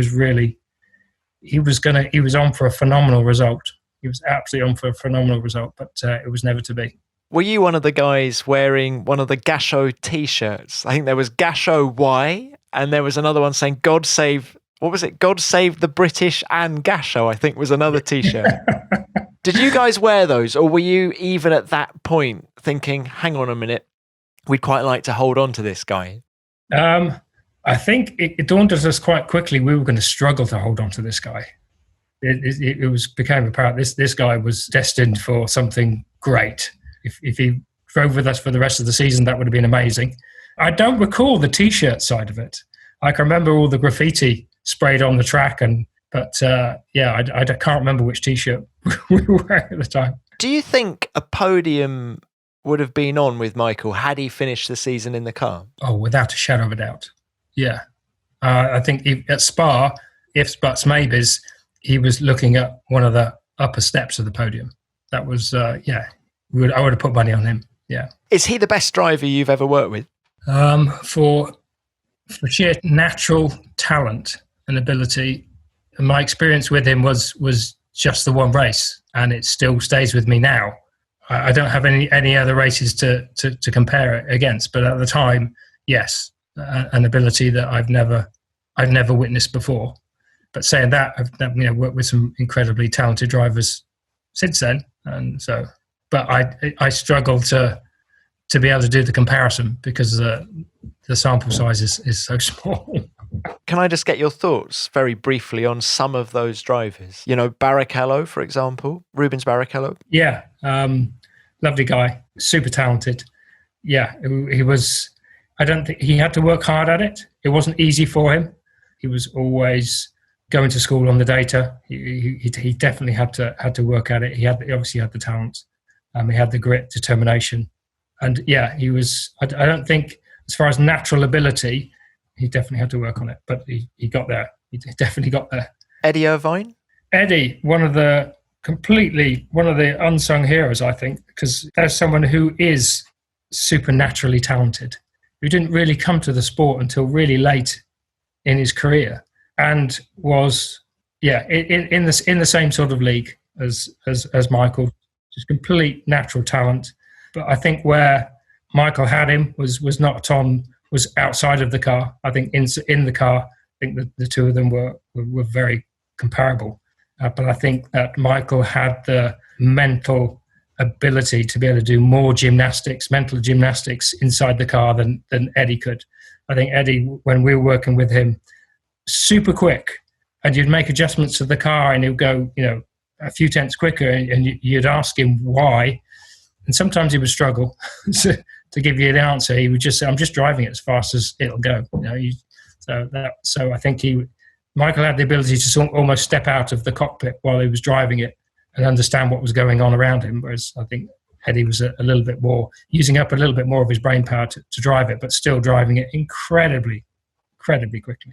was on for a phenomenal result. He was absolutely on for a phenomenal result, but it was never to be. Were you one of the guys wearing one of the Gasho T-shirts? I think there was Gasho Y, and there was another one saying God save the British and Gasho, I think was another T-shirt. Did you guys wear those, or were you even at that point thinking, hang on a minute, we'd quite like to hold on to this guy? I think it dawned on us quite quickly we were going to struggle to hold on to this guy. It became apparent this guy was destined for something great. If he drove with us for the rest of the season, that would have been amazing. I don't recall the T-shirt side of it. I can remember all the graffiti sprayed on the track, but I can't remember which T-shirt we were wearing at the time. Do you think a podium would have been on with Michael had he finished the season in the car? Oh, without a shadow of a doubt. Yeah. I think at Spa, ifs, buts, maybes, he was looking at one of the upper steps of the podium. That was, I would have put money on him. Yeah. Is he the best driver you've ever worked with? For sheer natural talent and ability, my experience with him was just the one race, and it still stays with me now. I don't have any other races to compare it against, but at the time, yes, an ability that I've never witnessed before. But saying that, I've worked with some incredibly talented drivers since then, and so but I struggle to be able to do the comparison because the sample size is so small. Can I just get your thoughts very briefly on some of those drivers? You know, Barrichello, for example, Rubens Barrichello. Yeah, lovely guy, super talented. Yeah, he was. I don't think he had to work hard at it. It wasn't easy for him. He was always going to school on the data. He definitely had to work at it. He obviously had the talent. He had the grit, determination, and yeah, he was. I don't think, as far as natural ability, he definitely had to work on it, but he got there. He definitely got there. Eddie Irvine? Eddie, one of the unsung heroes, I think, because there's someone who is supernaturally talented, who didn't really come to the sport until really late in his career, and was, in the same sort of league as Michael, just complete natural talent. But I think where Michael had him was not on. Was outside of the car. I think in the car, I think the two of them were very comparable. But I think that Michael had the mental ability to be able to do more mental gymnastics inside the car than Eddie could. I think Eddie, when we were working with him, super quick, and you'd make adjustments to the car and he'd go, a few tenths quicker, and you'd ask him why, and sometimes he would struggle to give you the answer. He would just say, "I'm just driving it as fast as it'll go." So I think Michael had the ability to almost step out of the cockpit while he was driving it and understand what was going on around him. Whereas I think Eddie was a little bit more using up a little bit more of his brain power to drive it, but still driving it incredibly quickly.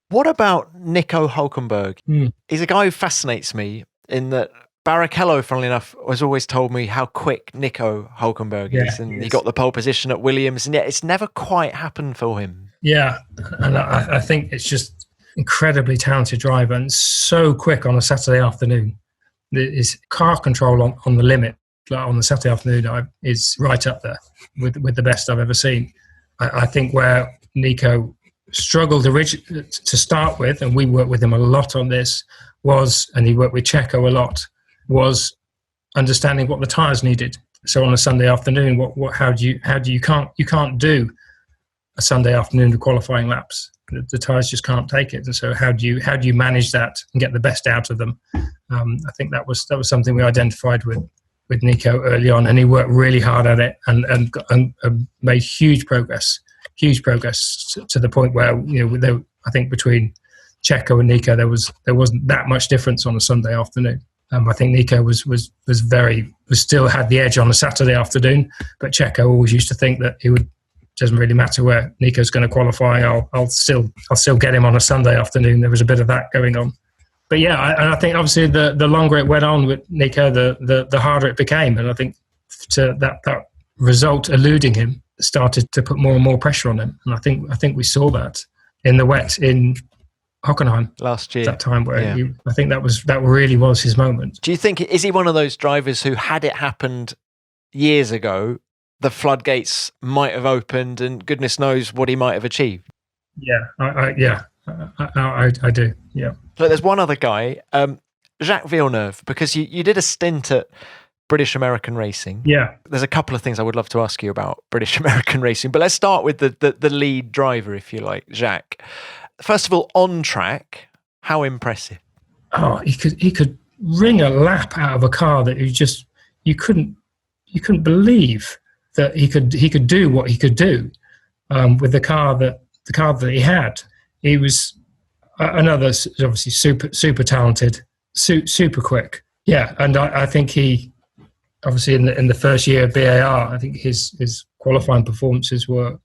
What about Nico Hulkenberg? He's a guy who fascinates me in that Barrichello, funnily enough, has always told me how quick Nico Hulkenberg is, and he got the pole position at Williams, and yet it's never quite happened for him. Yeah, and I think it's just incredibly talented driver and so quick on a Saturday afternoon. His car control on the limit, like on the Saturday afternoon, is right up there with the best I've ever seen. I think where Nico struggled to start with, and we worked with him a lot on this, and he worked with Checo a lot, was understanding what the tyres needed. So on a Sunday afternoon, you can't do a Sunday afternoon of qualifying laps. The tyres just can't take it. And so how do you manage that and get the best out of them? I think that was something we identified with Nico early on, and he worked really hard at it and made huge progress to the point where I think between Checo and Nico there wasn't that much difference on a Sunday afternoon. I think Nico still had the edge on a Saturday afternoon, but Checo always used to think that doesn't really matter where Nico's going to qualify. I'll still get him on a Sunday afternoon. There was a bit of that going on, but I think obviously the longer it went on with Nico, the harder it became, and I think that result eluding him started to put more and more pressure on him, and I think we saw that in the wet in Hockenheim last year. That time where I think that really was his moment. Do you think, is he one of those drivers who, had it happened years ago, the floodgates might have opened and goodness knows what he might have achieved? Yeah, I do. Yeah. So there's one other guy, Jacques Villeneuve, because you did a stint at British American Racing. Yeah. There's a couple of things I would love to ask you about British American Racing, but let's start with the lead driver, if you like, Jacques. First of all, on track, how impressive? Oh, he could wring a lap out of a car that you couldn't believe that he could do what he could do with the car that he had. He was another, obviously super talented, super quick. Yeah, and I think he obviously in the first year of BAR, I think his qualifying performances were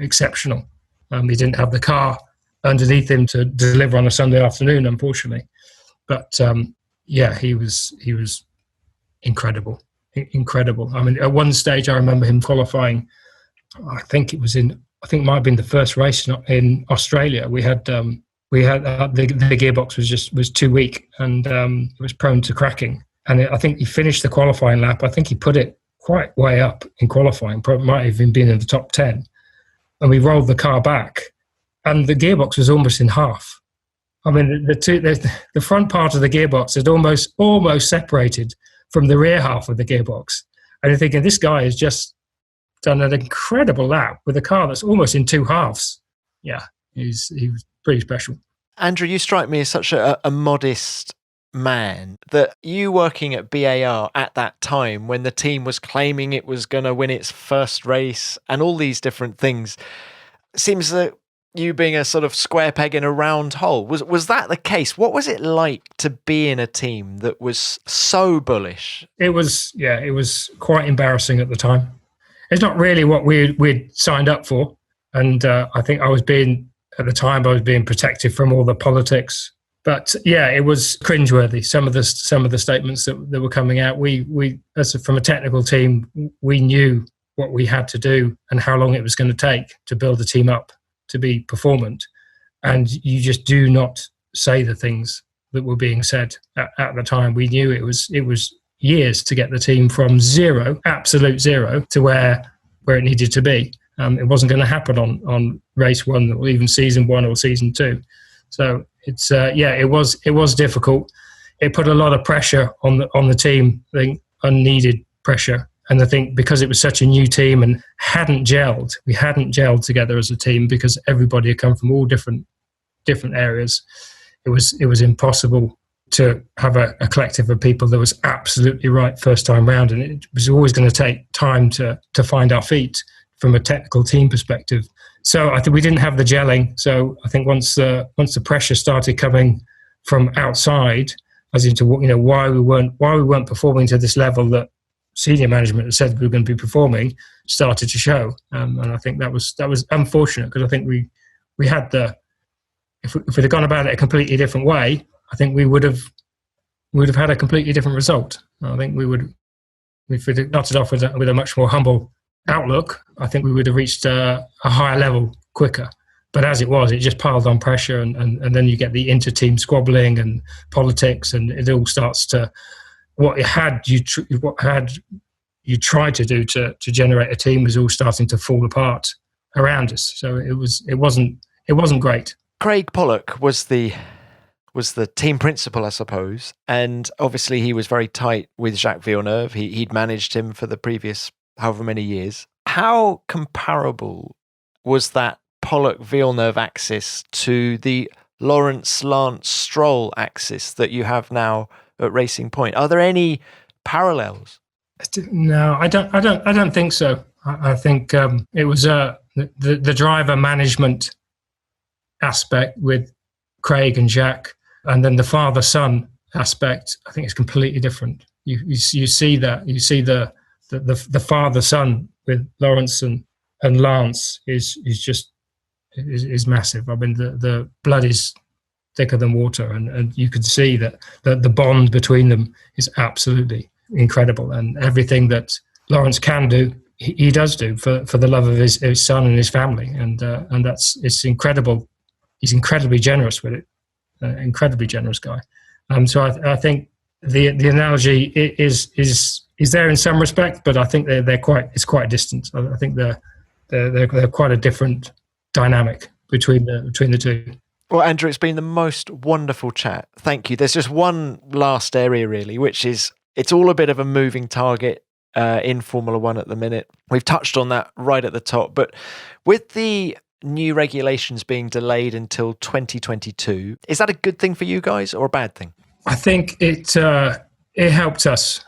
exceptional. He didn't have the car underneath him to deliver on a Sunday afternoon, unfortunately. But he was incredible. I mean, at one stage, I remember him qualifying. I think it might have been the first race in Australia. We had the gearbox was too weak and it was prone to cracking. And I think he finished the qualifying lap. I think he put it quite way up in qualifying. Probably might have even been in the top 10. And we rolled the car back, and the gearbox was almost in half. I mean, the front part of the gearbox had almost separated from the rear half of the gearbox. And you're thinking, this guy has just done an incredible lap with a car that's almost in two halves. Yeah, he was pretty special. Andrew, you strike me as such a modest man, that you working at BAR at that time when the team was claiming it was going to win its first race and all these different things, seems that you being a sort of square peg in a round hole. Was that the case? What was it like to be in a team that was so bullish? It was quite embarrassing at the time. It's not really what we'd signed up for. And I think I was being protected from all the politics. But yeah, it was cringeworthy. Some of the statements that were coming out. From a technical team, we knew what we had to do and how long it was going to take to build the team up to be performant. And you just do not say the things that were being said at the time. We knew it was years to get the team from absolute zero, to where it needed to be. It wasn't going to happen on race one or even season one or season two. So it was difficult. It put a lot of pressure on the team, I think, unneeded pressure. And I think because it was such a new team and we hadn't gelled together as a team because everybody had come from all different areas. It was impossible to have a collective of people that was absolutely right first time round, and it was always going to take time to find our feet from a technical team perspective. So I think we didn't have the gelling. So I think once the pressure started coming from outside, as into why we weren't performing to this level that senior management had said we were going to be performing, started to show. And I think that was unfortunate, because I think we had if we'd have gone about it a completely different way, I think we would have had a completely different result. I think if we'd started off with a much more humble outlook, I think we would have reached a higher level quicker. But as it was, it just piled on pressure, and then you get the inter-team squabbling and politics, and it all starts to what you tried to do to generate a team was all starting to fall apart around us. So it wasn't great. Craig Pollock was the team principal, I suppose, and obviously he was very tight with Jacques Villeneuve. He'd managed him for the previous however many years. How comparable was that Pollock-Villeneuve axis to the Lawrence-Lance Stroll axis that you have now at Racing Point? Are there any parallels? No, I don't think so. I think it was the driver management aspect with Craig and Jacques, and then the father-son aspect, I think it's completely different. You see that. You see the father-son with Lawrence and Lance is massive. I mean, the blood is thicker than water, and you can see that the bond between them is absolutely incredible, and everything that Lawrence can do, he does do for the love of his son and his family, and it's incredible. He's incredibly generous with it, incredibly generous guy. So I think the analogy is there in some respect, but I think it's quite distant. I think they're quite a different dynamic between the two. Well, Andrew, it's been the most wonderful chat. Thank you. There's just one last area, really, which is it's all a bit of a moving target in Formula One at the minute. We've touched on that right at the top, but with the new regulations being delayed until 2022, is that a good thing for you guys or a bad thing? I think it helped us.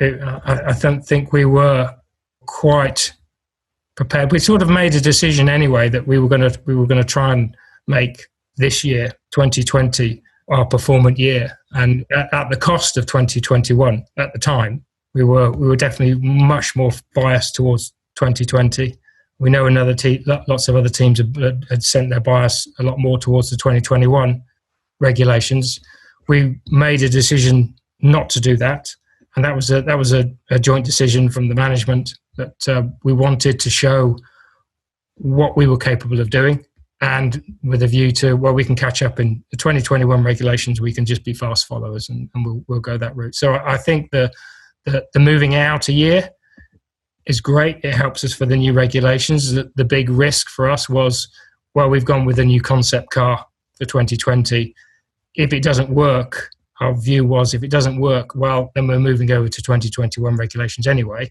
I don't think we were quite prepared. We sort of made a decision anyway that we were going to try and make this year, 2020, our performant year, and at the cost of 2021 at the time. We were definitely much more biased towards 2020. We know lots of other teams had sent their bias a lot more towards the 2021 regulations. We made a decision not to do that, and that was a joint decision from the management that we wanted to show what we were capable of doing, and with a view to, well, we can catch up in the 2021 regulations. We can just be fast followers, and we'll go that route. So I think the moving out a year is great. It helps us for the new regulations. The big risk for us was, well, we've gone with a new concept car for 2020. If it doesn't work, our view was if it doesn't work, well, then we're moving over to 2021 regulations anyway.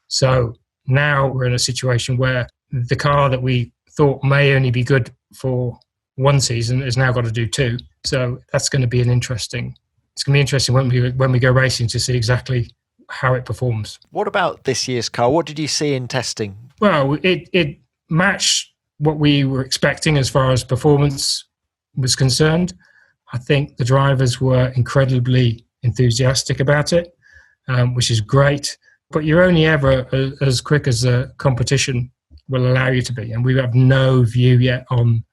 So now we're in a situation where the car that we thought may only be good for one season has now got to do two. So that's going to be it's going to be interesting when we go racing to see exactly how it performs. What about this year's car? What did you see in testing? Well, it matched what we were expecting as far as performance was concerned. I think the drivers were incredibly enthusiastic about it, which is great. But you're only ever as quick as the competition will allow you to be, and we have no view yet on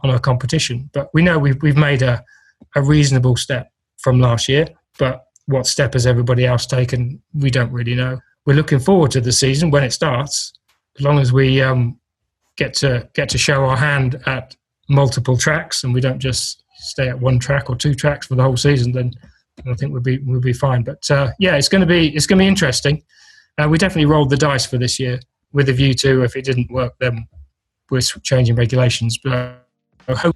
our competition. But we know we've made a reasonable step from last year. But what step has everybody else taken? We don't really know. We're looking forward to the season when it starts. As long as we get to show our hand at multiple tracks and we don't just stay at one track or two tracks for the whole season, then I think we'll be fine. But it's going to be interesting. We definitely rolled the dice for this year with a view to if it didn't work, then we're changing regulations. But I hope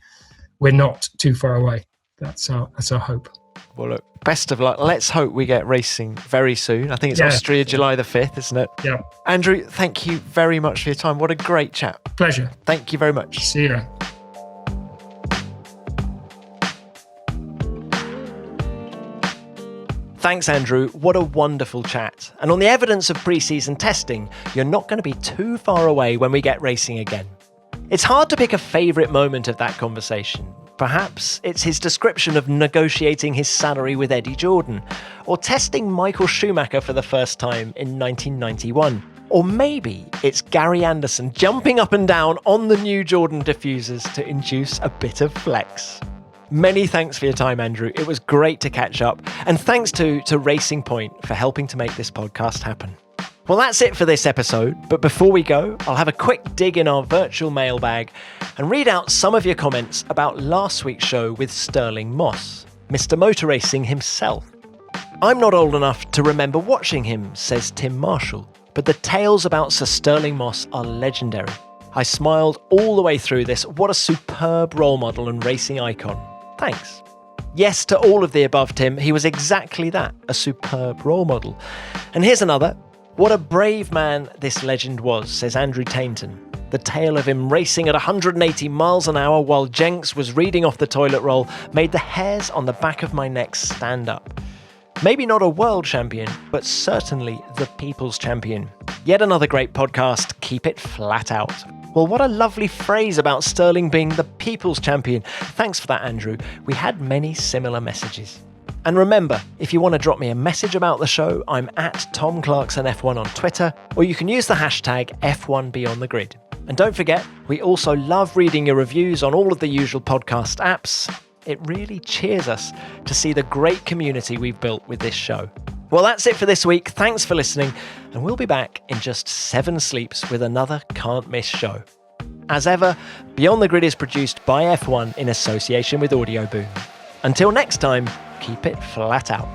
we're not too far away. That's our hope. Well, look, best of luck. Let's hope we get racing very soon. I think it's Austria, July the 5th, isn't it? Yeah. Andrew, thank you very much for your time. What a great chat. Pleasure. Thank you very much. See you. Thanks, Andrew. What a wonderful chat. And on the evidence of pre-season testing, you're not going to be too far away when we get racing again. It's hard to pick a favourite moment of that conversation. Perhaps it's his description of negotiating his salary with Eddie Jordan, or testing Michael Schumacher for the first time in 1991. Or maybe it's Gary Anderson jumping up and down on the new Jordan diffusers to induce a bit of flex. Many thanks for your time, Andrew. It was great to catch up. And thanks to Racing Point for helping to make this podcast happen. Well, that's it for this episode. But before we go, I'll have a quick dig in our virtual mailbag and read out some of your comments about last week's show with Sterling Moss, Mr. Motor Racing himself. I'm not old enough to remember watching him, says Tim Marshall, but the tales about Sir Sterling Moss are legendary. I smiled all the way through this. What a superb role model and racing icon. Thanks. Yes to all of the above, Tim. He was exactly that, a superb role model. And here's another. What a brave man this legend was, says Andrew Tainton. The tale of him racing at 180 miles an hour while Jenks was reading off the toilet roll made the hairs on the back of my neck stand up. Maybe not a world champion, but certainly the people's champion. Yet another great podcast. Keep it flat out. Well, what a lovely phrase about Sterling being the people's champion. Thanks for that, Andrew. We had many similar messages. And remember, if you want to drop me a message about the show, I'm at Tom Clarkson F1 on Twitter, or you can use the hashtag F1BeyondTheGrid. And don't forget, we also love reading your reviews on all of the usual podcast apps. It really cheers us to see the great community we've built with this show. Well, that's it for this week. Thanks for listening, and we'll be back in just 7 sleeps with another can't miss show. As ever, Beyond the Grid is produced by F1 in association with Audio Boom. Until next time, keep it flat out.